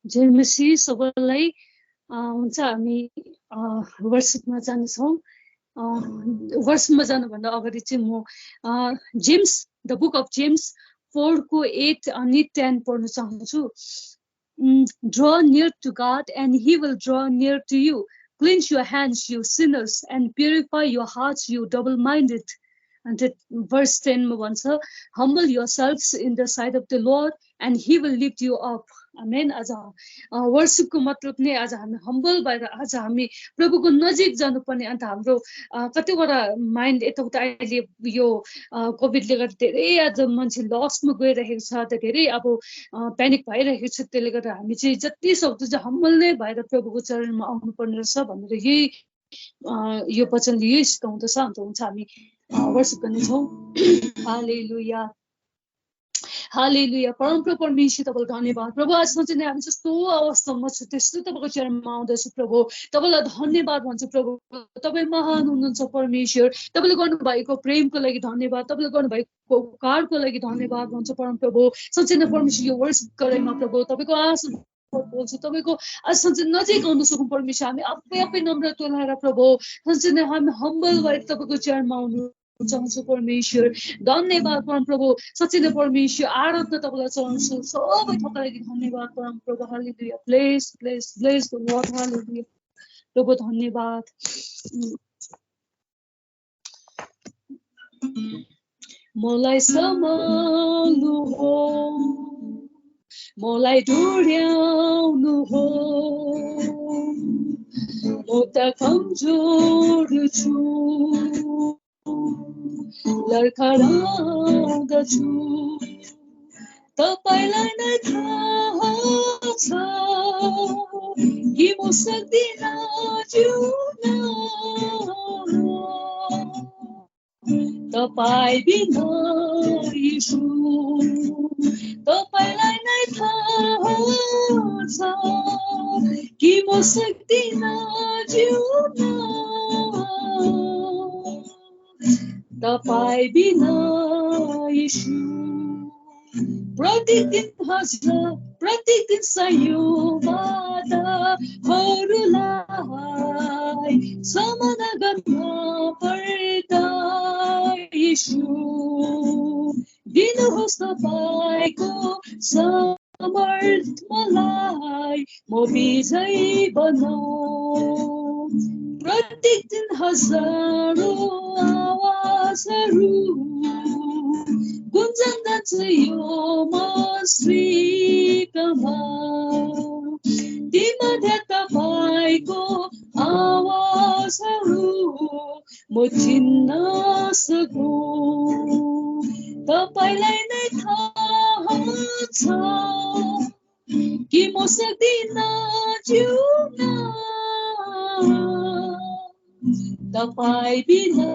जय मसीह सबैलाई हुन्छ हामी वर्शिपमा जान्छौँ वर्शिपमा जानुभन्दा अगाडि चाहिँ म James the book of James 4 को 8 अनि 10 पढ्न चाहन्छु Draw near to God and he will draw near to you. Cleanse your hands, you sinners, and purify your hearts, you double-minded. And verse 10 मा भन्छ Humble yourselves in the sight of the Lord and he will lift you up. Amen. आज वर्शिपको मतलब नै आज हामी humble भएर आज हामी प्रभुको नजिक जानुपर्ने अन्त हाम्रो कतिवटा माइन्ड यताउता अहिले यो कोभिडले गर्दा धेरै आज मान्छे लसमा गइरहेको छ धेरै अब प्यानिक भइरहेको छ त्यसले गर्दा हामी चाहिँ जति सक्दो चाहिँ हम्बल नै भएर प्रभुको चरणमा आउनुपर्ने रहेछ भनेर यही यो वचनले यही सिकाउँदछ अन्त हुन्छ हामी वर्शिप गर्नेछौँ हालेलुया हालेलुया परमप्रभु परमेश्वर तपाईलाई धन्यवाद प्रभु आजमा चाहिँ हामी जस्तो अवस्थामा छु त्यस्तो तपाईँको चरणमा आउँदैछु प्रभु तपाईँलाई धन्यवाद भन्छु प्रभु तपाईँ महान हुनुहुन्छ परमेश्वर तपाईँले गर्नुभएको प्रेमको लागि धन्यवाद तपाईँले गर्नुभएको उपकारको लागि धन्यवाद भन्छ परमप्रभु साँच्चै नै परमेश्वर यो वर्ष गरेमा प्रभु तपाईँको आशीष बोल्छु तपाईँको आज साँच्चै नजिक आउन सकौँ परमेश्वर हामी आफै आफै नम्र तुल्याएर प्रभु साँच्चै नै हामी हम्बल भएर तपाईँको चरणमा आउनु चाहन्छु परमेश्वर धन्यवाद परमप्रभु साँच्चै नै परमेश्वर आराधना तपाईँलाई चाहन्छु सबै थोका लागि धन्यवाद परमप्रभु hallelujah bless bless bless the lord hallelujah प्रभु धन्यवाद मलाई सम्हाल्नु हो मलाई डोर्याउनु हो म त कमजोर छु लडखडाउँदछु तपाईलाई नै थाहा छ कि म सक्दिन जिउन तपाईँ बिना यीशु तपाईलाई नै थाहा छ कि म सक्दिन जिउन तपाईँ बिना यीशु प्रत्येक दिन सयौं बाधाहरूलाई सामना गर्न पर्दा यीशु दिनुहोस् तपाईँको समर्थ मलाई म विजयी बनाऊ प्रत्येक दिन हजारौं आवाजहरू गुन्जन्दछ यो मस्तिष्कमा तीमध्ये तपाईँको आवाजहरू म चिन्न सकौँ तपाईलाई नै थाहा छ कि म सक्दिन जिउन तपाईँ बिना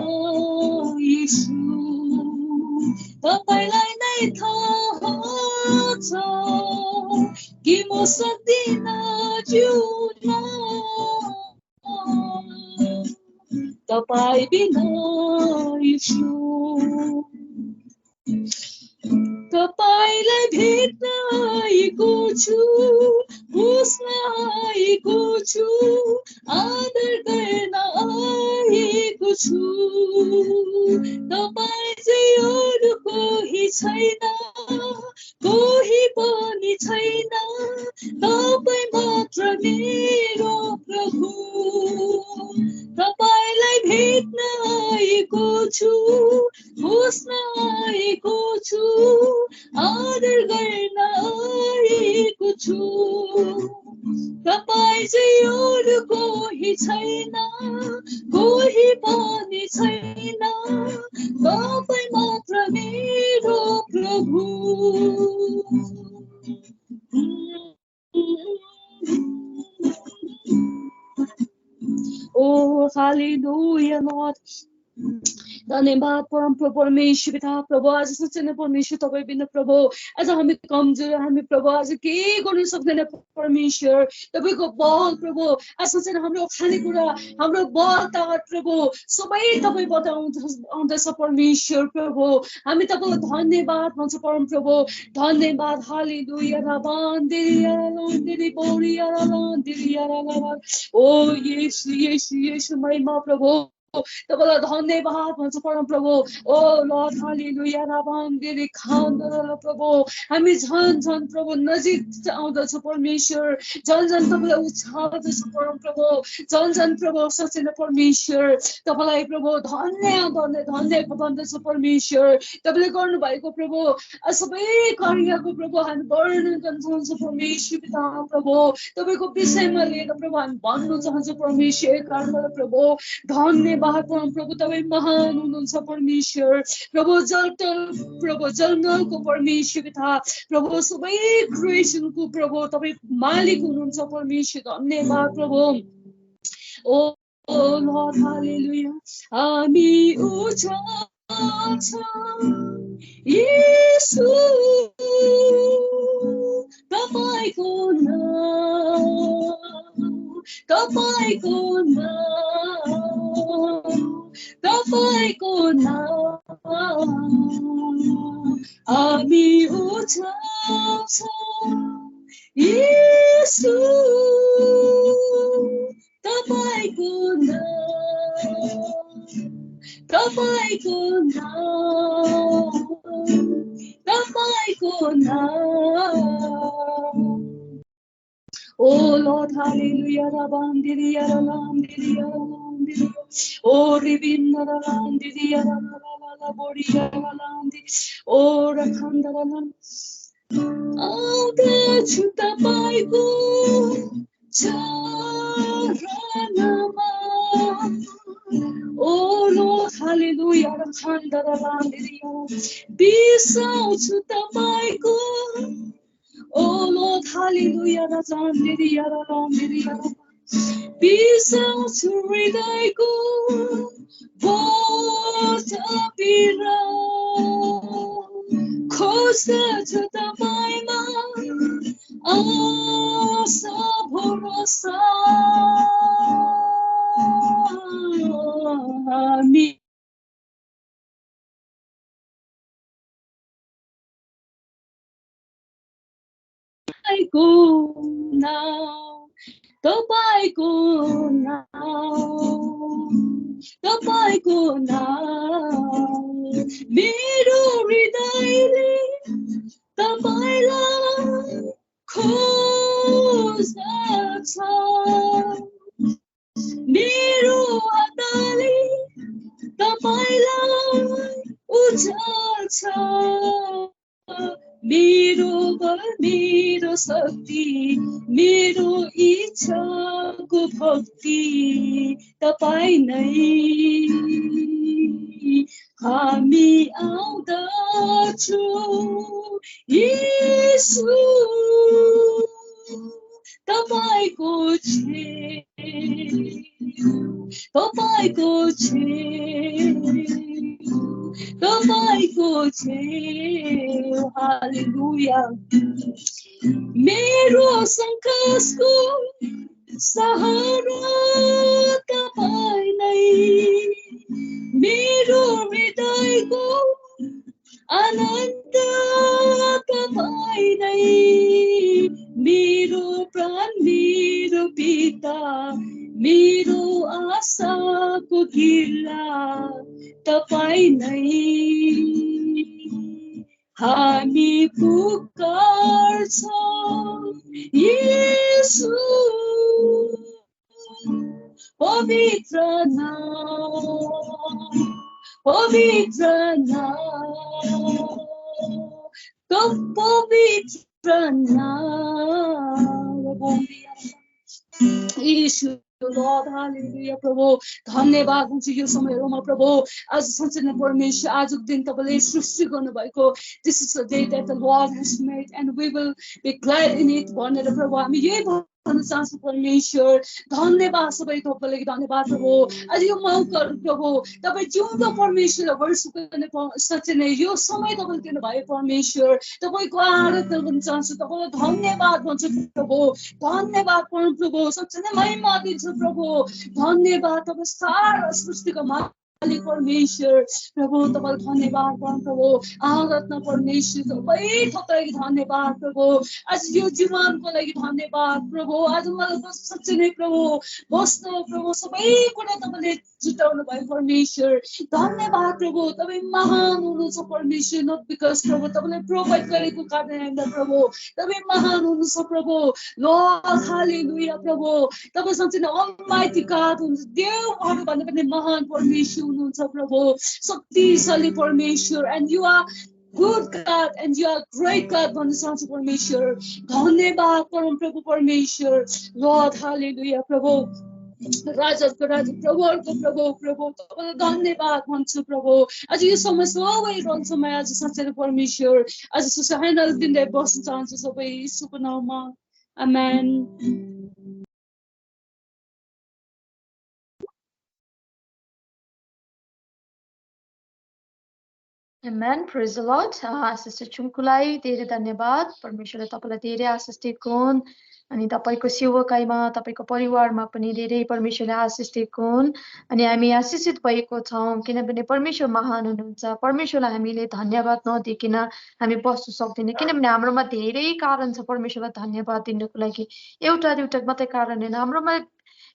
यीशु तपाईलाई नै थाहा छ कि म सक्दिन जिउन तपाईँ बिना यीशु तपाईलाई भेट्न आएको छु बुझ्न आएको छु आदर गर्न आएको छु तपाईँ चाहिँ अरू कोही छैन कोही पनि छैन तपाईँ मात्र मेरो प्रभु तपाईलाई भेट्न आएको छु बुझ्न आएको छु आदर गर्न आएको छु तपाईँ चाहिँ अरू कोही छैन कोही पनि छैन तपाईँ मात्र मेरो प्रभु Oh, hallelujah, Lord. धन्यवाद परमप्रभु परमेश्वर पिता प्रभु आज साँच्चै नै परमेश्वर तपाईँ बिना प्रभु आज हामी कमजोर हामी प्रभु आज केही गर्न सक्दैन परमेश्वर तपाईँको बल प्रभु आज साँच्चै नै हाम्रो खानेकुरा हाम्रो बल ताकत प्रभु सबै तपाईँबाट आउँदछ परमेश्वर प्रभु हामी तपाईँलाई धन्यवाद भन्छ परमप्रभु धन्यवाद हालेलुया राबान्देरिया लान्देरि ओ यीशु यीशु यीशु महिमा प्रभु तपाईँलाई धन्यवाद भन्छ परम प्रभु ओ लर्ड हालेलुया राबान्दिरी खाउँदा प्रभु हामी झन् झन् प्रभु नजिक आउँदछ परमेश्वर झन् झन् तपाईँलाई उछाल्दछ परम प्रभु झन् झन् प्रभु सचिन परमेश्वर तपाईँलाई प्रभु धन्य धन्य धन्य भन्दछ परमेश्वर तपाईँले गर्नुभएको प्रभु सबै कार्यको प्रभु हामी वर्णन गर्न चाहन्छौँ परमेश्वर पिता प्रभु तपाईँको विषयमा लिएर प्रभु हामी भन्नु चाहन्छौँ परमेश्वर कारण प्रभु धन्य प्रभु तपाईँ महान हुनुहुन्छ परमेश्वर प्रभु जङ्गलको परमेश्वर पिता प्रभु सबै क्रिएसनको प्रभु तपाईँ मालिक हुनुहुन्छ परमेश्वर धन्यवाद प्रभु ओ लर्ड हालेलुया हामी उचाल्छौँ येशू तपाईको नाम हामी उचाल्छौँ येशू तपाईको नाम Oh Lord, hallelujah, rabandiri yaralandiri yaralandiri. Oh rivinna ralandiri yaralala bori yaralandi. Oh rakhandaralan. Aunque chuta paiku charanama. Oh Lord, hallelujah, rakhandaralandiri yaralandi. Bisau chuta paiku. Oh Lord, hallelujah, razandiri yaralandiri yaralandiri. Bisa suridaiku, bota pira, kosta chutamaima, asa bhorosa, ami. तपाईँको नाम मेरो हृदयले तपाईँलाई खोज्दछ मेरो आत्माले तपाईँलाई उचाल्छ मेरो बल मेरो शक्ति मेरो इच्छाको भक्ति तपाईँ नै हामी आउँदछौँ येशू तपाईँको छेउ हालेलुया मेरो सङ्कटको सहारा तपाईँ नै मेरो हृदयको आनन्द तपाईँ नै मेरो प्राण मेरो पिता मेरो आशाको किल्ला तपाईँ नै हामी पुकार्छौँ येशू पवित्र नाम पवित्र नाम येशू Lord, hallelujah, प्रभु धन्यवाद हुन्छ यो समयमा प्रभु आज सञ्चालन परमेश्वर आजको दिन तपाईँले सृष्टि गर्नुभएको this is the day that the Lord has made and we will be glad in it भनेर प्रभु हामी यही भन्न चाहन्छौँ परमेश्वर धन्यवाद सबै तपाईँलाई धन्यवाद प्रभु आज यो मौका प्रभु तपाईँ जिउँदो परमेश्वरलाई वर्षिप गर्ने सच्चिने यो समय तपाईँले दिनुभयो परमेश्वर तपाईँको आराधना गर्न चाहन्छु तपाईँलाई धन्यवाद भन्छु प्रभु धन्यवाद प्रभु सच्चिने महिमा दिन्छु प्रभु धन्यवाद तपाईँ सारा सृष्टिको परमेश्वर प्रभु तपाईँलाई धन्यवाद प्रभु आराधना परमेश्वर सबै थोक लागि धन्यवाद प्रभु आज यो जीवनको लागि धन्यवाद प्रभु आज मलाई साँच्चै नै प्रभु बस्नु प्रभु सबै कुरा तपाईँले जुटाउनु भयो परमेश्वर धन्यवाद प्रभु तपाईँ महान हुनुहुन्छ परमेश्वर नट बिकज प्रभु तपाईँले प्रोभाइड गरेको कारणले होइन प्रभु तपाईँ महान हुनुहुन्छ प्रभु लर्ड हालेलुया प्रभु तपाईँ साँच्चै नै अलमाइटी गॉड हुनुहुन्छ देवहरू भन्ने पनि महान परमेश्वर हुनुहुन्छ प्रभु शक्तिशाली परमेश्वर and you are good God and you are great God भन्ने चाहन्छु परमेश्वर धन्यवाद परम प्रभु परमेश्वर लर्ड हालेलुया प्रभु राजाको राजा प्रभुहरूको प्रभु प्रभु तपाईँलाई धन्यवाद भन्छु प्रभु आज यो समय सबै रहन्छौँ आज साँच्चै परमेश्वर आज सुसाइनल दिँदै बस्न चाहन्छु सबै यीशुको नाममा आमेन Amen. Praise the Lord. Sister Chungkulai, धेरै धन्यवाद परमेश्वरले तपाईलाई धेरै आशिष दिएको हुन् अनि तपाईको सेवकाईमा तपाईको परिवारमा पनि धेरै परमेश्वरले आशिष दिएको हुन् अनि हामी आशिषित भएको छौं किनभने परमेश्वर महान हुनुहुन्छ परमेश्वरलाई हामीले धन्यवाद नदिकिन हामी बस्न सक्दैनौं किनभने हाम्रोमा धेरै कारण छ परमेश्वरलाई धन्यवाद दिनको लागि एउटा मात्रै कारण हैन हाम्रोमा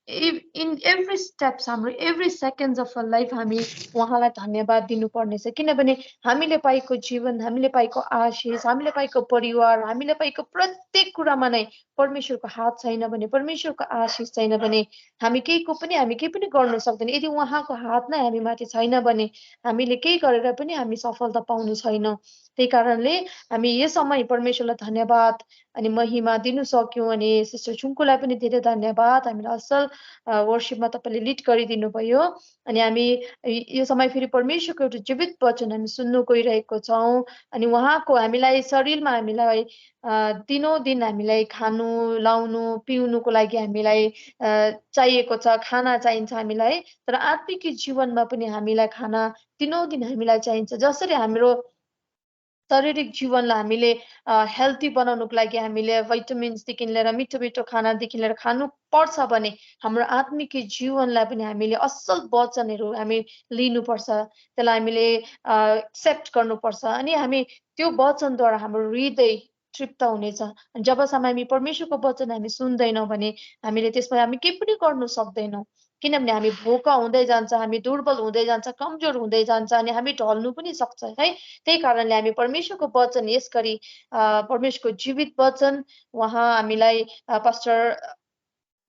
in every steps हाम्रो every seconds of our life हामी उहाँलाई धन्यवाद दिनुपर्ने छ किनभने हामीले पाएको जीवन हामीले पाएको आशिष हामीले पाएको परिवार हामीले पाएको प्रत्येक कुरामा नै परमेश्वरको हात छैन भने परमेश्वरको आशिष छैन भने हामी केही पनि गर्न सक्दैन यदि उहाँको हात नै हामी माथि छैन भने हामीले केही गरेर पनि हामी सफलता पाउनु छैनौं त्यही कारणले हामी यो समय परमेश्वरलाई धन्यवाद अनि महिमा दिनु सक्यौं अनि सिस्टर छुङकुलाई पनि धेरै धन्यवाद हामीलाई असल वर्शिपमा तपाईले लिड गरिदिनु भयो अनि हामी यो समय फेरि परमेश्वरको एउटा जीवित वचन हामी सुन्नु गइरहेको छौं अनि उहाँको हामीलाई शरीरमा हामीलाई दिनोदिन हामीलाई खानु लाउनु पिउनुको लागि हामीलाई चाहिएको छ खाना चाहिन्छ हामीलाई तर आत्मिक जीवनमा पनि हामीलाई खाना दिनोदिन हामीलाई चाहिन्छ जसरी हाम्रो शारीरिक जीवनलाई हामीले हेल्दी बनाउनको लागि हामीले भिटामिन्स देखि लिएर मिठो मिठो खानादेखि लिएर खानु पर्छ भने हाम्रो आत्मिक जीवनलाई पनि हामीले असल वचनहरू हामी लिनुपर्छ त्यसलाई हामीले एक्सेप्ट गर्नुपर्छ अनि हामी त्यो वचनद्वारा हाम्रो हृदय तृप्त हुनेछ जबसम्म हामी परमेश्वरको वचन हामी सुन्दैनौं भने हामीले त्यसमा हामी केही पनि गर्न सक्दैनौं किनभने हामी भोका हुँदै जान्छ हामी दुर्बल हुँदै जान्छ कमजोर हुँदै जान्छ अनि हामी ढल्नु पनि सक्छ है त्यही कारणले हामी परमेश्वरको वचन यसगरी परमेश्वरको जीवित वचन उहाँ हामीलाई पास्टर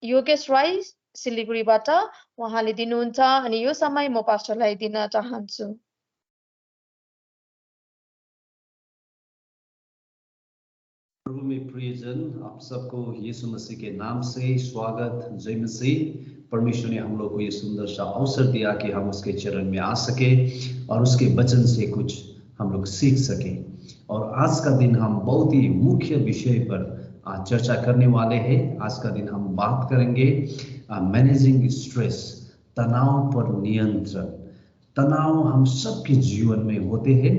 योगेश राई सिलिगुडीबाट उहाँले दिनुहुन्छ अनि यो समय म पास्टरलाई दिन चाहन्छु प्रभु में प्रियजन आप सबको यीशु मसीह के नाम से स्वागत जय मसीह परमेश्वर ने हम लोग को ये सुंदर सा अवसर दिया कि हम उसके चरण में आ सके और उसके वचन से कुछ हम लोग सीख सके और आज का दिन हम बहुत ही मुख्य विषय पर चर्चा करने वाले हैं आज का दिन हम बात करेंगे मैनेजिंग स्ट्रेस तनाव पर नियंत्रण तनाव हम सबके जीवन में होते हैं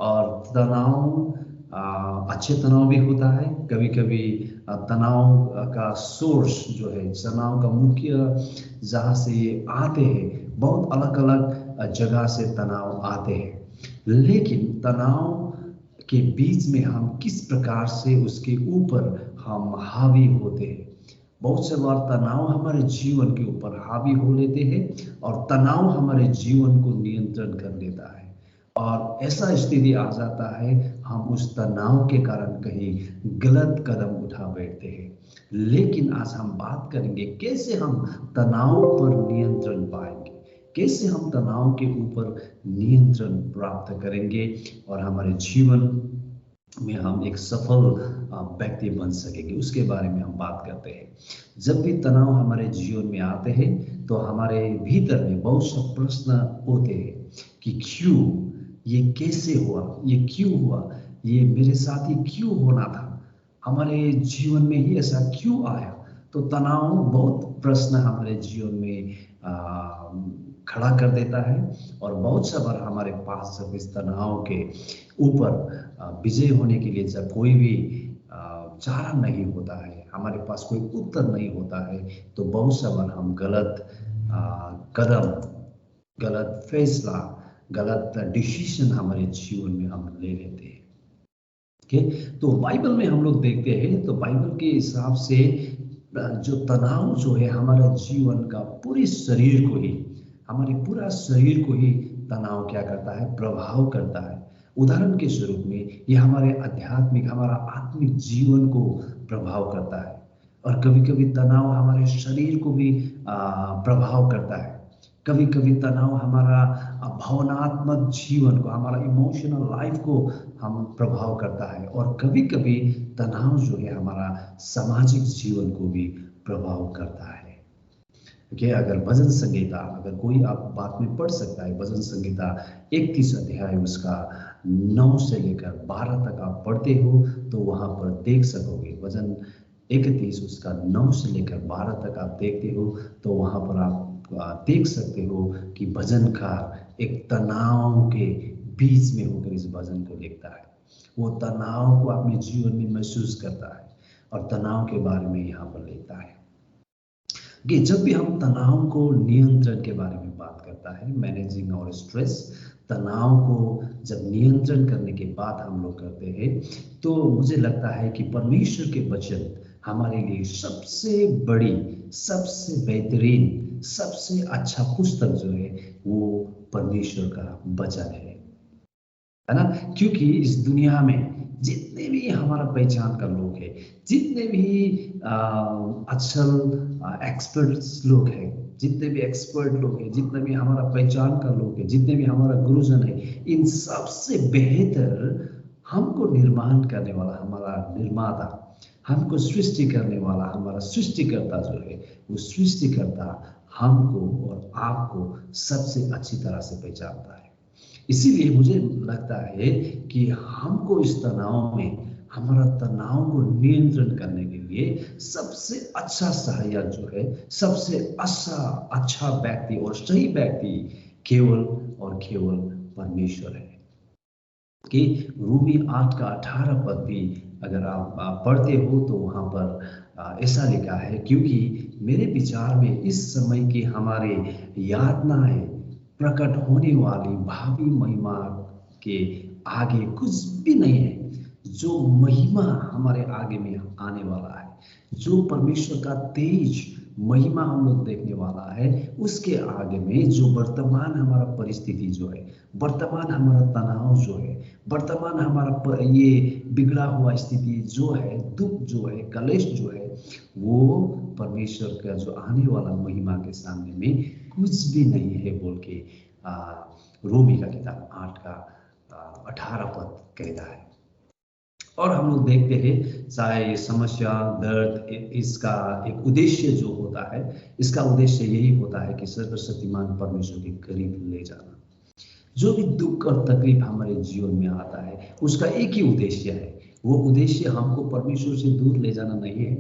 और तनाव अच्छे तनाव भी होता है कभी कभी तनाव का सोर्स जो है तनाव का मुख्य जहाँ से आते हैं बहुत अलग अलग जगह से तनाव आते हैं लेकिन तनाव के बीच में हम किस प्रकार से उसके ऊपर हम हावी होते हैं बहुत से बार तनाव हमारे जीवन के ऊपर हावी हो लेते हैं और तनाव हमारे जीवन को नियंत्रण कर लेता है और ऐसा स्थिति आ जाता है हम उस तनाव के कारण कहीं गलत कदम उठा बैठते हैं लेकिन आज हम बात करेंगे कैसे हम तनाव पर नियंत्रण पाएंगे कैसे हम तनाव के ऊपर नियंत्रण प्राप्त करेंगे और हमारे जीवन में हम एक सफल व्यक्ति बन सकेंगे उसके बारे में हम बात करते हैं जब भी तनाव हमारे जीवन में आते हैं तो हमारे भीतर में बहुत से प्रश्न होते हैं कि क्यों ये कैसे हुआ ये क्यों हुआ ये मेरे साथ ही क्यों होना था हमारे जीवन में ही ऐसा क्यों आया तो तनाव बहुत प्रश्न हमारे जीवन में खड़ा कर देता है और बहुत सा बार हमारे पास जब इस तनाव के ऊपर विजय होने के लिए जब कोई भी चारा नहीं होता है हमारे पास कोई उत्तर नहीं होता है तो बहुत सा बार हम गलत कदम गलत फैसला, गलत डिसीजन हमारे जीवन में हम ले लेते हैं। तो बाइबल में हम लोग देखते हैं तो बाइबल के हिसाब से जो तनाव जो है हमारा जीवन का पूरे शरीर को ही, हमारे पूरा शरीर को ही तनाव क्या करता है, प्रभाव करता है। उदाहरण के स्वरूप में ये हमारे आध्यात्मिक, हमारा आत्मिक जीवन को प्रभाव करता है। और कभी कभी तनाव हमारे शरीर को भी प्रभाव करता है। कभी कभी तनाव हमारा भावनात्मक जीवन को, हमारा इमोशनल लाइफ को हम प्रभाव करता है। और कभी कभी तनाव जो है हमारा सामाजिक जीवन को भी प्रभाव करता है। कि अगर भजन संहिता, अगर कोई आप बात में पढ़ सकता है, भजन संहिता 31 अध्याय उसका 9 से लेकर 12 तक आप पढ़ते हो तो वहां पर देख सकोगे। भजन 31 उसका 9 से लेकर 12 तक आप देखते हो तो वहां पर आप देख सकते हो कि भजनकार एक तनाव के बीच में होकर इस भजन को लिखता है। वो तनाव को अपने जीवन में महसूस करता है और तनाव के बारे में यहाँ पर लिखता है कि जब भी हम तनाव को नियंत्रण के बारे में बात करता है, मैनेजिंग और स्ट्रेस, तनाव को जब नियंत्रण करने के बाद हम लोग करते हैं तो मुझे लगता है कि परमेश्वर के वचन हमारे लिए सबसे बड़ी, सबसे बेहतरीन, सबसे अच्छा पुस्तक जो है वो परमेश्वर का वचन है ना। क्योंकि इस दुनिया में जितने भी हमारा पहचान का लोग है, जितने भी एक्सपर्ट्स लोग हैं, जितने भी एक्सपर्ट लोग हैं, जितने भी हमारा पहचान का लोग है, जितने भी हमारा गुरुजन है, इन सबसे बेहतर हमको निर्माण करने वाला हमारा निर्माता, हमको सृष्टि करने वाला हमारा सृष्टिकर्ता जो है, वो सृष्टिकर्ता हमको और आपको सबसे अच्छी तरह से पहचानता है। इसीलिए मुझे लगता है कि हमको इस तनाव में, हमारा तनाव को नियंत्रण करने के लिए सबसे अच्छा सहायक जो है, सबसे अच्छा व्यक्ति और सही व्यक्ति केवल और केवल परमेश्वर है। कि रोमी 8 का 18 पद भी अगर आप पढ़ते हो तो वहां पर ऐसा लिखा है, क्योंकि मेरे विचार में इस समय की हमारे यातनाएं प्रकट होने वाली भावी महिमा के आगे कुछ भी नहीं है। जो महिमा हमारे आगे में आने वाला है, जो परमेश्वर का तेज महिमा हम लोग देखने वाला है, उसके आगे में जो वर्तमान हमारा परिस्थिति जो है, वर्तमान हमारा तनाव जो है, वर्तमान हमारा ये बिगड़ा हुआ स्थिति जो है, दुख जो है, कलेश जो है, वो परमेश्वर का जो आने वाला महिमा के सामने में कुछ भी नहीं है बोल के रोमी का किताब 8 का 18 पद कहता है। और हम लोग देखते हैं चाहे समस्या, दर्द, इसका एक उद्देश्य जो होता है, इसका उद्देश्य यही होता है कि सर्वशक्तिमान परमेश्वर के करीब ले जाना। जो भी दुख और तकलीफ हमारे जीवन में आता है उसका एक ही उद्देश्य है, वो उद्देश्य हमको परमेश्वर से दूर ले जाना नहीं है।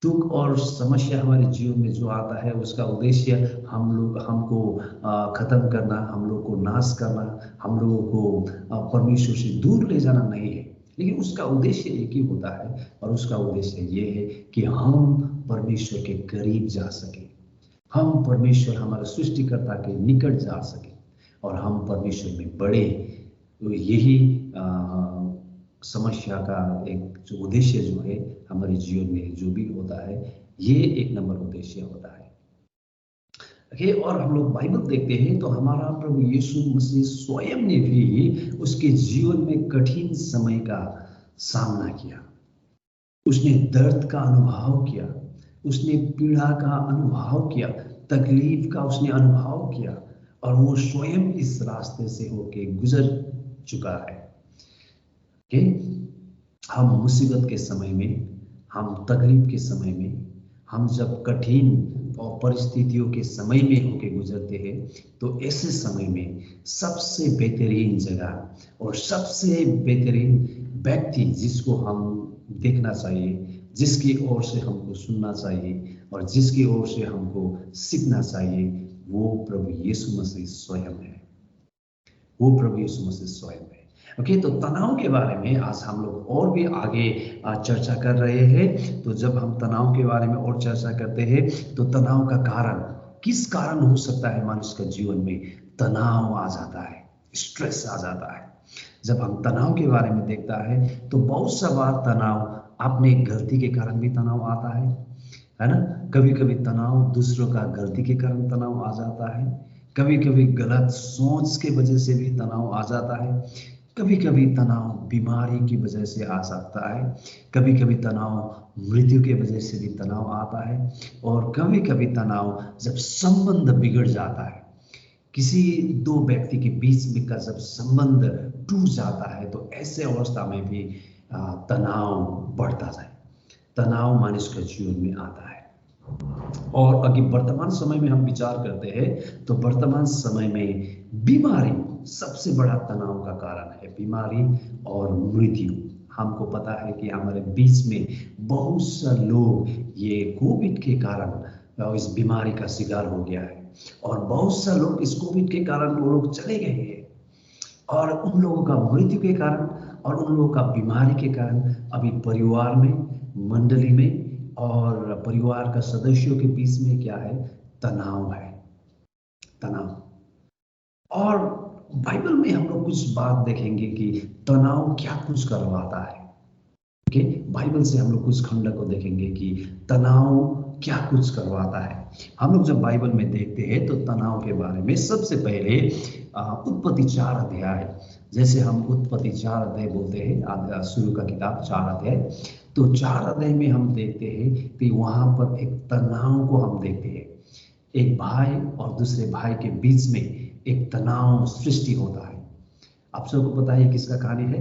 दुख और समस्या हमारे जीवन में जो आता है उसका उद्देश्य हमको खत्म करना, हम लोग को नाश करना, हम लोगों को परमेश्वर से दूर ले जाना नहीं है। लेकिन उसका उद्देश्य एक ही होता है और उसका उद्देश्य ये है कि हम परमेश्वर के करीब जा सके, हम परमेश्वर हमारे सृष्टिकर्ता के निकट जा सके और हम परमेश्वर में बढ़े। तो यही समस्या का एक जो उद्देश्य जो है हमारे जीवन में जो भी होता है, ये एक नंबर उद्देश्य होता है। और हम लोग बाइबल देखते हैं तो हमारा प्रभु यीशु मसीह स्वयं ने भी उसके जीवन में कठिन समय का सामना किया। उसने दर्द का अनुभव किया, उसने पीड़ा का अनुभव किया, तकलीफ का उसने अनुभव किया और वो स्वयं इस रास्ते से होके गुजर चुका है। हम मुसीबत के समय में, हम तकलीफ के समय में, हम जब कठिन और परिस्थितियों के समय में होके गुजरते हैं तो ऐसे समय में सबसे बेहतरीन जगह और सबसे बेहतरीन व्यक्ति जिसको हम देखना चाहिए, जिसकी ओर से हमको सुनना चाहिए और जिसकी ओर से हमको सीखना चाहिए, वो प्रभु यीशु मसीह स्वयं है। वो प्रभु यीशु मसीह स्वयं है। ओके, तो तनाव के बारे में आज हम लोग और भी आगे चर्चा कर रहे हैं। तो जब हम तनाव के बारे में और चर्चा करते हैं तो तनाव का कारण किस कारण हो सकता है मनुष्य का जीवन में तनाव आ जाता है, स्ट्रेस आ जाता है? जब हम तनाव के बारे में देखता है तो बहुत सा बार तनाव अपने गलती के कारण भी तनाव आता है ना? कभी कभी तनाव दूसरों का गलती के कारण तनाव आ जाता है, कभी कभी गलत सोच के वजह से भी तनाव आ जाता है, कभी कभी तनाव बीमारी की वजह से आ सकता है, कभी कभी तनाव मृत्यु के वजह से भी तनाव आता है, और कभी कभी तनाव जब संबंध बिगड़ जाता है, किसी दो व्यक्ति के बीच में का जब संबंध टूट जाता है तो ऐसे अवस्था में भी तनाव बढ़ता है, तनाव मनुष्य के जीवन में आता है। और अगर वर्तमान समय में हम विचार करते हैं तो वर्तमान समय में बीमारी सबसे बड़ा तनाव का कारण है, बीमारी और मृत्यु। हमको पता है कि हमारे बीच में बहुत सा लोग ये कोविड के कारण इस बीमारी का शिकार हो गया है, और बहुत सा लोग इस कोविड के कारण वो लोग चले गए हैं, और उन लोगों का मृत्यु के कारण और उन लोगों का बीमारी के कारण अभी परिवार में, मंडली में और परिवार का सदस्यों के बीच में क्या है? तनाव है, तनाव। और बाइबल में हम लोग कुछ बात देखेंगे कि तनाव क्या कुछ करवाता है। ओके, बाइबल से हम लोग कुछ खंड को देखेंगे कि तनाव क्या कुछ करवाता है। हम लोग जब बाइबल में देखते हैं तो तनाव के बारे में सबसे पहले उत्पत्ति 4 अध्याय, जैसे हम उत्पत्ति 4 अध्याय बोलते हैं, शुरू का किताब 4 अध्याय, तो 4 अध्याय में हम देखते हैं कि वहां पर एक तनाव को हम देखते हैं। एक भाई और दूसरे भाई के बीच में एक तनाव सृष्टि होता है। आप सबको पता है किसका कहानी है?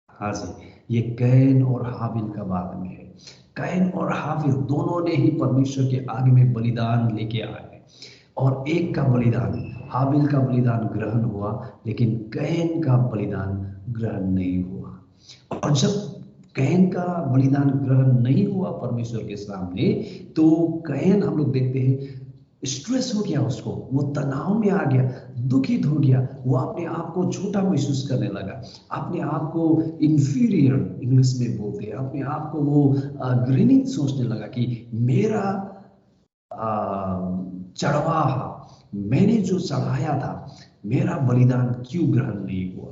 हाँ जी, ये कैन और हाबिल का बारे में है। कैन और हाबिल दोनों ने ही परमेश्वर के आगे में बलिदान लेके आए, और एक का बलिदान, हाबिल का बलिदान ग्रहण हुआ, लेकिन कैन का बलिदान ग्रहण नहीं हुआ। और जब कैन का बलिदान ग्रहण नहीं हुआ परमेश्वर के सामने, तो कैन, हम लोग देखते हैं, स्ट्रेस हो गया, उसको वो तनाव में आ गया, दुखित हो गया, वो अपने आप को छोटा महसूस करने लगा, अपने आप को इंफीरियर इंग्लिश में बोलते हैं, अपने आप को वो घृणित सोचने लगा कि मेरा चढ़वाहा, मैंने जो चढ़ाया था, मेरा बलिदान क्यों ग्रहण नहीं हुआ।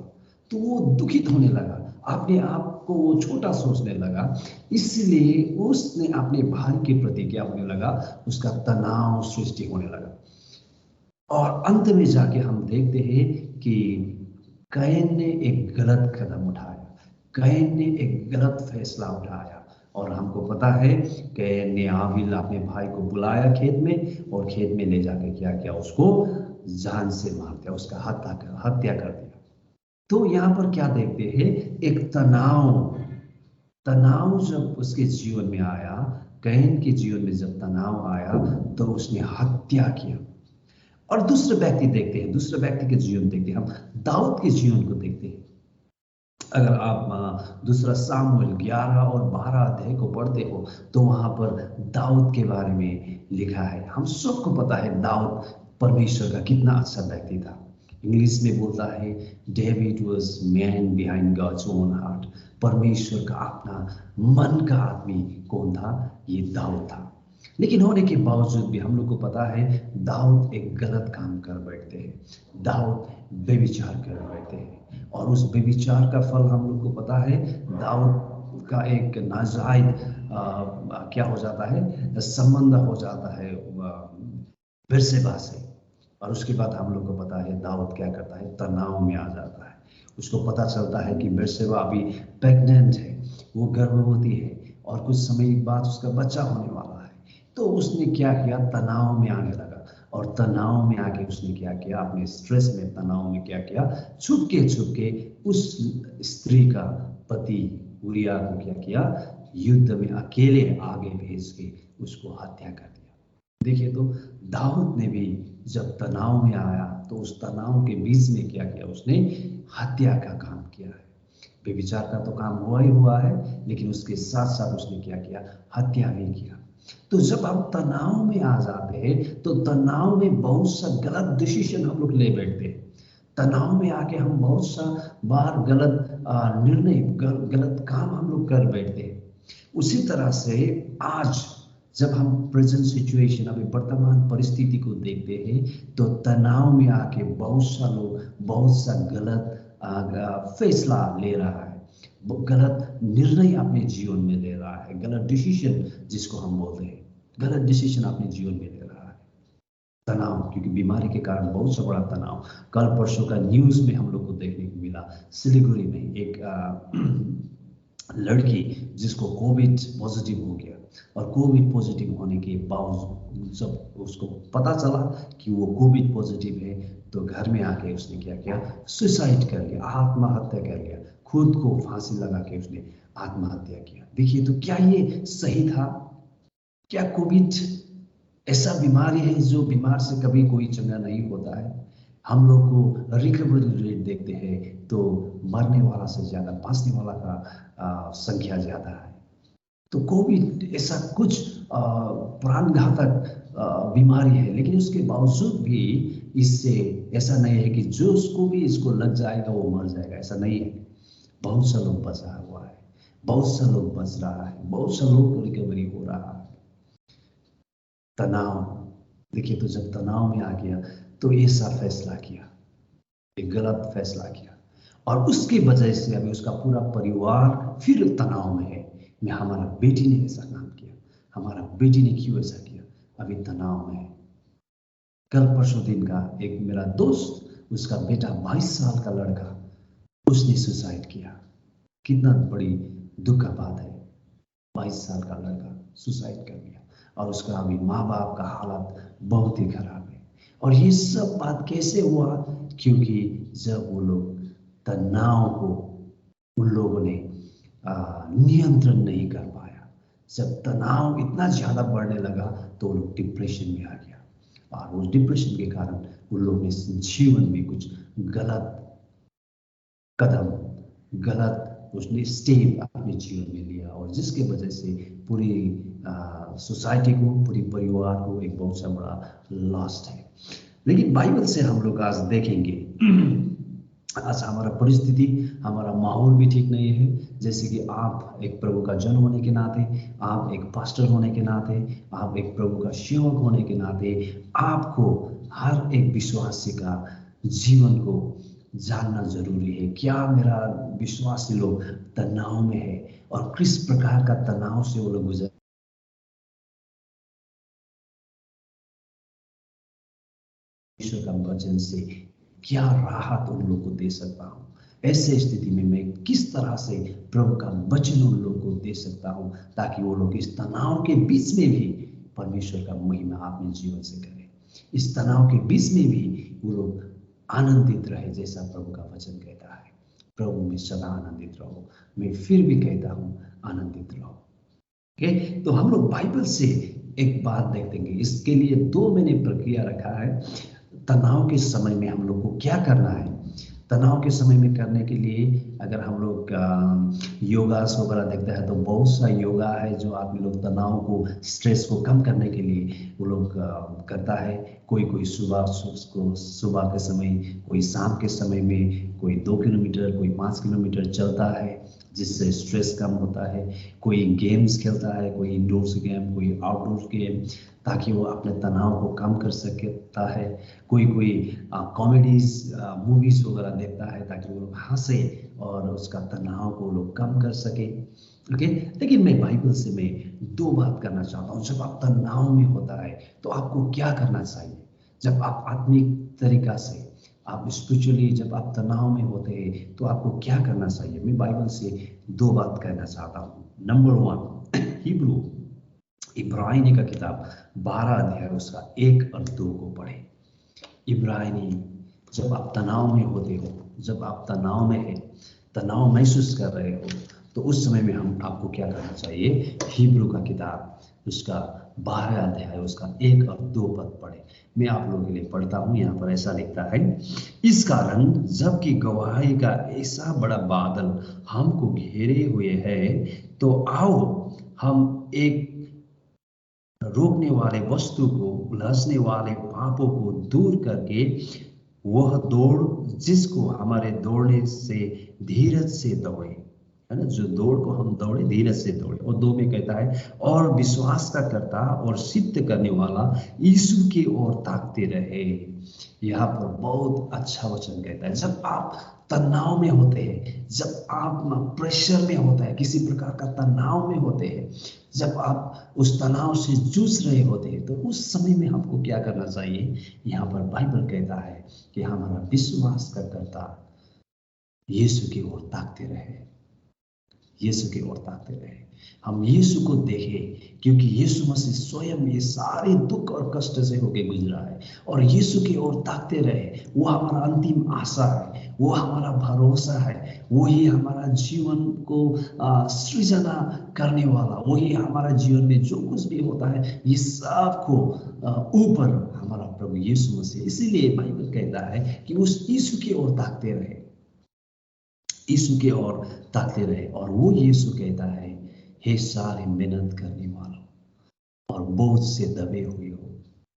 तो वो दुखित होने लगा, अपने आप को वो छोटा सोचने लगा, इसलिए उसने अपने भाई के प्रति क्या होने लगा? उसका तनाव सृष्टि होने लगा। और अंत में जाके हम देखते हैं कि कैन ने एक गलत कदम उठाया, कैन ने एक गलत फैसला उठाया, और हमको पता है कैन ने हाबिल अपने भाई को बुलाया खेत में, और खेत में ले जाके क्या किया? उसको जान से मार दिया, उसका हत्या कर दिया। तो यहाँ पर क्या देखते हैं? एक तनाव जब उसके जीवन में आया, कैन के जीवन में जब तनाव आया तो उसने हत्या किया। और दूसरे व्यक्ति देखते हैं, दूसरे व्यक्ति के जीवन देखते हैं, हम दाऊद के जीवन को देखते हैं। अगर आप दूसरा सामुएल 11 और 12 अध्याय को पढ़ते हो तो वहां पर दाऊद के बारे में लिखा है। हम सबको पता है दाऊद परमेश्वर का कितना अच्छा व्यक्ति था। इंग्लिश में बोलता है David was man behind God's own heart. परमेश्वर का अपना मन का आदमी कौन था? ये दाऊद था। लेकिन होने के बावजूद भी हम लोग को पता है दाऊद एक गलत काम कर बैठते हैं, दाऊद व्यभिचार कर बैठते हैं, और उस व्यभिचार का फल हम लोग को पता है, दाऊद का एक नाजायज क्या हो जाता है? संबंध हो जाता है बेर्शेबा से। और उसके बाद हम लोग को पता है दाऊद क्या करता है? तनाव में आ जाता है। उसको पता चलता है कि बेर्शेबा अभी प्रेग्नेंट है, वो गर्भवती है, और कुछ समय बाद उसका बच्चा होने वाला है। तो उसने क्या किया? तनाव में आने लगा, और तनाव में आके उसने क्या किया? अपने स्ट्रेस में, तनाव में क्या किया? छुपके उस स्त्री का पति उरिया को क्या किया? युद्ध में अकेले आगे भेज के उसको हत्या कर दिया। देखिए, तो दाऊद ने भी जब तनाव में आया तो उस तनाव के बीच में क्या किया? उसने हत्या का काम किया है। व्यभिचार का तो काम हुआ ही हुआ है, लेकिन उसके साथ साथ उसने क्या किया? हत्या भी किया। तो जब हम तनाव में आ जाते हैं तो तनाव में बहुत सा गलत डिसीजन हम लोग ले बैठते हैं। तनाव में आके हम बहुत सा बार गलत निर्णय, गलत काम हम लोग कर बैठते हैं। उसी तरह से आज जब हम प्रेजेंट सिचुएशन, अभी वर्तमान परिस्थिति को देखते हैं तो तनाव में आके बहुत सा लोग बहुत सा गलत फैसला ले रहा है, गलत निर्णय अपने जीवन में ले रहा है, गलत डिसीजन जिसको हम बोलते हैं, गलत डिसीजन अपने जीवन में ले रहा है। तनाव, क्योंकि बीमारी के कारण बहुत सा बड़ा तनाव। कल परसों का न्यूज में हम लोग को देखने को मिला, सिलीगुड़ी में एक लड़की जिसको कोविड पॉजिटिव हो गया, और कोविड पॉजिटिव होने के बावजूद जब उसको पता चला कि वो कोविड पॉजिटिव है तो घर में आके उसने क्या किया, सुसाइड कर लिया, आत्महत्या कर लिया, खुद को फांसी लगा के उसने आत्महत्या किया। देखिए, तो क्या ये सही था? क्या कोविड ऐसा बीमारी है जो बीमार से कभी कोई चंगा नहीं होता है? हम लोग को रिकवरी रेट देखते हैं तो मरने वाला से ज्यादा बांचने वाला का संख्या ज्यादा है। तो कोविड ऐसा कुछ प्राणघातक बीमारी है, लेकिन उसके बावजूद भी इससे ऐसा नहीं है कि जो उसको भी इसको लग जाएगा वो मर जाएगा, ऐसा नहीं है। बहुत सा लोग बचा हुआ है, बहुत सा लोग बच रहा है, बहुत सा लोग को रिकवरी हो रहा है। तनाव, देखिए, तो जब तनाव में आ गया तो ऐसा फैसला किया, एक गलत फैसला किया, और उसकी वजह से अभी उसका पूरा परिवार फिर तनाव में है। मैं, हमारा बेटी ने ऐसा काम किया, हमारा बेटी ने क्यों ऐसा किया, अभी तनाव में है। कल परसों दिन का एक मेरा दोस्त, उसका बेटा 22 साल का लड़का, उसने सुसाइड किया। कितना बड़ी दुख का बात है, 22 साल का लड़का सुसाइड कर लिया, और उसका अभी माँ बाप का हालत बहुत ही खराब है। और ये सब बात कैसे हुआ? क्योंकि जब वो लोग तनाव को उन लोगों ने नियंत्रण नहीं कर पाया। जब तनाव इतना ज्यादा बढ़ने लगा तो वो लोग डिप्रेशन में आ गया, और उस डिप्रेशन के कारण उन लोगों ने जीवन में कुछ गलत कदम, गलत उसने स्टेप अपने जीवन में लिया, और जिसके वजह से पूरी सोसाइटी को, पूरी परिवार को एक बहुत सा बड़ा लॉस है। लेकिन बाइबल से हम लोग आज देखेंगे, आज हमारा परिस्थिति, हमारा माहौल भी ठीक नहीं है। जैसे कि आप एक प्रभु का जन होने के नाते, आप एक पास्टर होने के नाते, आप एक प्रभु का सेवक होने के नाते, आपको हर एक विश्वासी का जीवन को जानना जरूरी है। क्या मेरा विश्वासी लोग तनाव में है, और किस प्रकार का तनाव से वो लोग गुजर, ईश्वर का वचन से क्या राहत उन लोगों को दे सकता हूँ। ऐसे स्थिति में मैं किस तरह से प्रभु का वचन उन लोगों को दे सकता हूँ, ताकि वो लोग इस तनाव के बीच में भी परमेश्वर का महिमा अपने जीवन से करें। इस तनाव के बीच में भी वो लोग आनंदित रहे, जैसा प्रभु का वचन कहता है, प्रभु में सदा आनंदित रहो। मैं फिर भी कहता हूँ, आनंदित रहो। ओके, तो हम लोग बाइबल से एक बात देखेंगे। इसके लिए 2 मैंने प्रक्रिया रखा है। तनाव के समय में हम लोग को क्या करना है। तनाव के समय में करने के लिए अगर हम लोग योगा वगैरह देखते हैं तो बहुत सा योगा है जो आप लोग तनाव को, स्ट्रेस को कम करने के लिए वो लोग करता है। कोई सुबह के समय, कोई शाम के समय में, कोई 2 किलोमीटर, कोई 5 किलोमीटर चलता है, जिससे स्ट्रेस कम होता है। कोई गेम्स खेलता है, कोई इंडोर्स गेम, कोई आउटडोर गेम, ताकि वो अपने तनाव को कम कर सकता है। कोई कॉमेडीज, मूवीज वगैरह देखता है ताकि वो लोग हंसे और उसका तनाव को लोग कम कर सके। ओके, लेकिन मैं बाइबल से मैं 2 बात करना चाहता हूँ। जब आप तनाव में होता है तो आपको क्या करना चाहिए। जब आप आत्मिक तरीका से, आप स्पिरिचुअली जब आप तनाव में होते हैं तो आपको क्या करना चाहिए। मैं बाइबल से 2 बात कहना चाहता हूँ। नंबर 1, इब्रानी का किताब 12 अध्याय उसका 1 और 2 को पढ़े। इब्रानी, जब आप तनाव में होते हो, जब आप तनाव में है, तनाव महसूस कर रहे हो, तो उस समय में हम आपको क्या करना चाहिए। हिब्रू का किताब उसका 12 अध्याय उसका 1 और 2 पद पढ़े। मैं आप लोगों के लिए पढ़ता हूँ। यहाँ पर ऐसा लिखता है, इस कारण जबकि गवाही का ऐसा बड़ा बादल हमको घेरे हुए है, तो आओ हम एक रोकने वाले वस्तु को, उलझने वाले पापों को दूर करके वह दौड़ जिसको हमारे दौड़ने से धीरज से दौड़े। है ना, जो दौड़ को हम दौड़े धीरज से दौड़े। और 2 में कहता है और विश्वास का करता और सिद्ध करने वाला यीशु की ओर ताकते रहे। यहाँ पर बहुत अच्छा वचन कहता है, जब आप तनाव में होते हैं, जब आप प्रेशर में होता है, किसी प्रकार का तनाव में होते हैं, जब आप उस तनाव से जूझ रहे होते हैं, तो उस समय में हमको क्या करना चाहिए? यहाँ पर बाइबल कहता है कि हमारा विश्वास का करता यीशु की ओर ताकते रहे, यीशु की ओर ताकते रहे। हम यीशु को देखें, क्योंकि यीशु मसीह स्वयं ये सारे दुख और कष्ट से होके गुजरा है, और यीशु की ओर ताकते रहे। वो हमारा अंतिम आशा है, वो हमारा भरोसा है, वही हमारा जीवन को सृजना करने वाला, वही हमारा जीवन में जो कुछ भी होता है ये सब को ऊपर हमारा प्रभु यीशु मसीह। इसीलिए बाइबल कहता है कि उस यीशु की ओर ताकते रहे, यीशु की ओर ताकते रहे। और वो यीशु कहता है, हे सारे मेहनत करने वालों और बोझ से दबे हुए हो,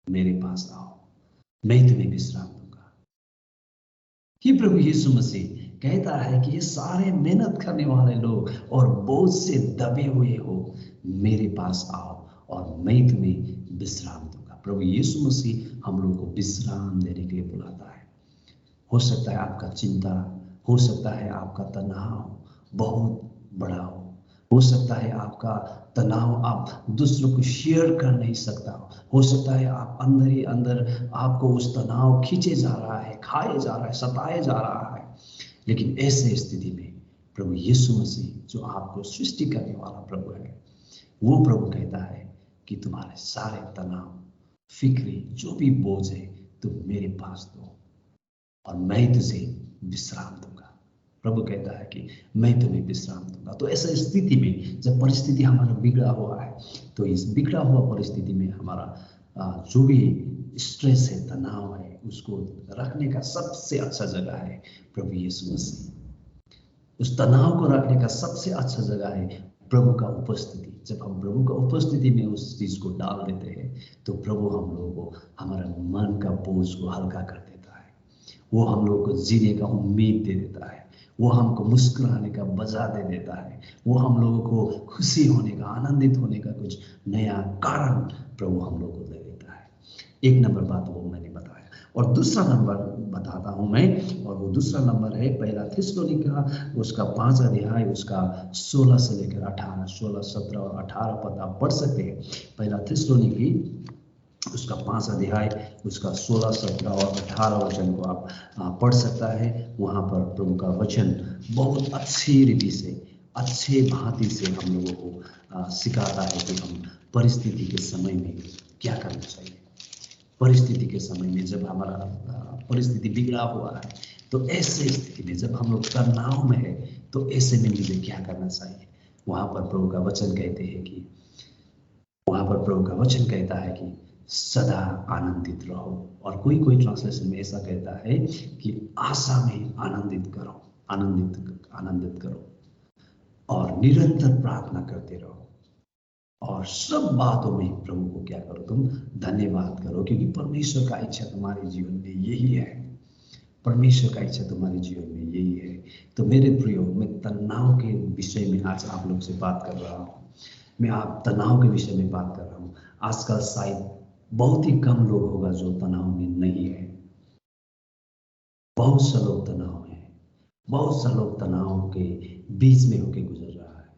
मेरे पास आओ, मैं तुम्हें विश्राम दूंगा। ये प्रभु यीशु मसीह कहता है कि ये सारे मेहनत करने वाले लोग और बोझ से दबे हुए हो, मेरे पास आओ और मैं तुम्हें विश्राम दूंगा। प्रभु यीशु मसीह हम लोग को विश्राम देने के लिए बुलाता है। हो सकता है आपका चिंता, हो सकता है आपका तनाव बहुत बड़ा हो सकता है आपका तनाव आप दूसरों को शेयर कर नहीं सकता हो सकता है आप अंदर ही अंदर आपको उस तनाव खींचे जा रहा है, खाए जा रहा है, सताए जा रहा है। लेकिन ऐसे स्थिति में प्रभु यीशु मसीह जो आपको सृष्टि करने वाला प्रभु है, वो प्रभु कहता है कि तुम्हारे सारे तनाव, फिक्री, जो भी बोझ है तुम मेरे पास दो और मैं तुझे विश्राम दूंगा। प्रभु कहता है कि मैं तुम्हें विश्राम दूंगा। तो ऐसा स्थिति में जब परिस्थिति हमारा बिगड़ा हुआ है, तो इस बिगड़ा हुआ परिस्थिति में हमारा जो भी स्ट्रेस है, तनाव है, उसको रखने का सबसे अच्छा जगह है प्रभु यीशु मसीह। उस तनाव को रखने का सबसे अच्छा जगह है प्रभु का उपस्थिति। जब हम प्रभु का उपस्थिति में उस चीज को डाल देते हैं, तो प्रभु हम लोगों को हमारा मन का बोझ को हल्का कर देता है। वो हम लोगों को जीने का उम्मीद दे देता है। वो हमको मुस्कुराने का वजह दे देता है। वो हम लोगों को खुशी होने का, आनंदित होने का कुछ नया कारण प्रभु हम लोगों को दे देता है। एक नंबर बात वो मैंने बताया। और दूसरा नंबर बताता हूं मैं, और वो दूसरा नंबर है पहला थिस्सलुनीका उसका 5 अध्याय उसका 16 से लेकर 18, 16, 17 और 18 पद आप पढ़ सकते हैं। पहला थिस्सलुनीकी उसका 5 अध्याय उसका 16, 17 और 18 वचन को आप पढ़ सकता है। वहाँ पर प्रभु का वचन बहुत अच्छी रीति से, अच्छे भांति से हम लोगों को सिखाता है कि हम परिस्थिति के समय में क्या करना चाहिए। परिस्थिति के समय में जब हमारा परिस्थिति बिगड़ा हुआ है, तो ऐसे स्थिति में जब हम लोग तनाव में है, तो ऐसे में मुझे क्या करना चाहिए। वहाँ पर प्रभु का वचन कहते हैं कि, वहाँ पर प्रभु का वचन कहता है कि सदा आनंदित रहो। और कोई ट्रांसलेशन में ऐसा कहता है कि आशा में आनंदित करो, आनंदित करो और निरंतर प्रार्थना करते रहो और सब बातों में प्रभु को क्या करो, तुम धन्यवाद करो, क्योंकि परमेश्वर का इच्छा तुम्हारे जीवन में यही है। परमेश्वर का इच्छा तुम्हारे जीवन में यही है। तो मेरे प्रियो, मैं तनाव के विषय में आज आप लोग से बात कर रहा हूँ। मैं आप तनाव के विषय में बात कर रहा हूँ। आजकल शायद बहुत ही कम लोग होगा जो तनाव में नहीं है। बहुत से लोग तनाव में है, बहुत से लोग तनाव के बीच में होकर गुजर रहा है।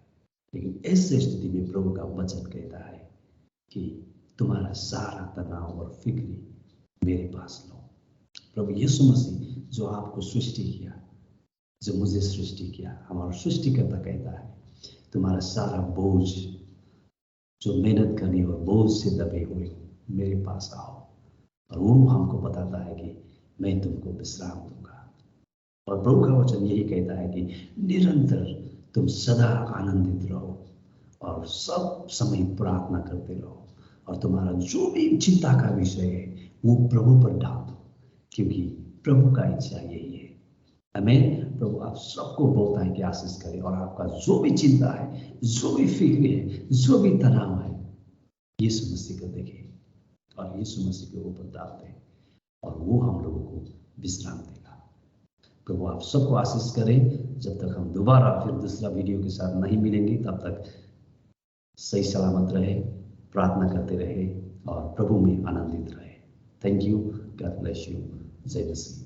लेकिन ऐसे स्थिति में प्रभु का वचन कहता है कि तुम्हारा सारा तनाव और फिक्री मेरे पास लो। प्रभु यीशु मसीह जो आपको सृष्टि किया, जो मुझे सृष्टि किया, हमारा सृष्टिकर्ता कहता है तुम्हारा सारा बोझ, जो मेहनत करनी और बोझ से दबे हुए मेरे पास आओ। और वो हमको बताता है कि मैं तुमको विश्राम दूंगा। और प्रभु का वचन यही कहता है कि निरंतर तुम सदा आनंदित रहो और सब समय प्रार्थना करते रहो, और तुम्हारा जो भी चिंता का विषय है वो प्रभु पर डाल दो, क्योंकि प्रभु का इच्छा यही है। आमीन। प्रभु आप सबको बहुत है कि आशीष करे, और आपका जो भी चिंता है, जो भी फिक्र है, जो भी तनाव है, यीशु मसीह को देखें और यीशु मसीह के ऊपर डाल दें, और वो हम लोगों को विश्राम देगा। प्रभु आप सबको आशीष करें। जब तक हम दोबारा फिर दूसरा वीडियो के साथ नहीं मिलेंगे तब तक सही सलामत रहे, प्रार्थना करते रहे और प्रभु में आनंदित रहे। Thank you, God bless you. जय मसीह।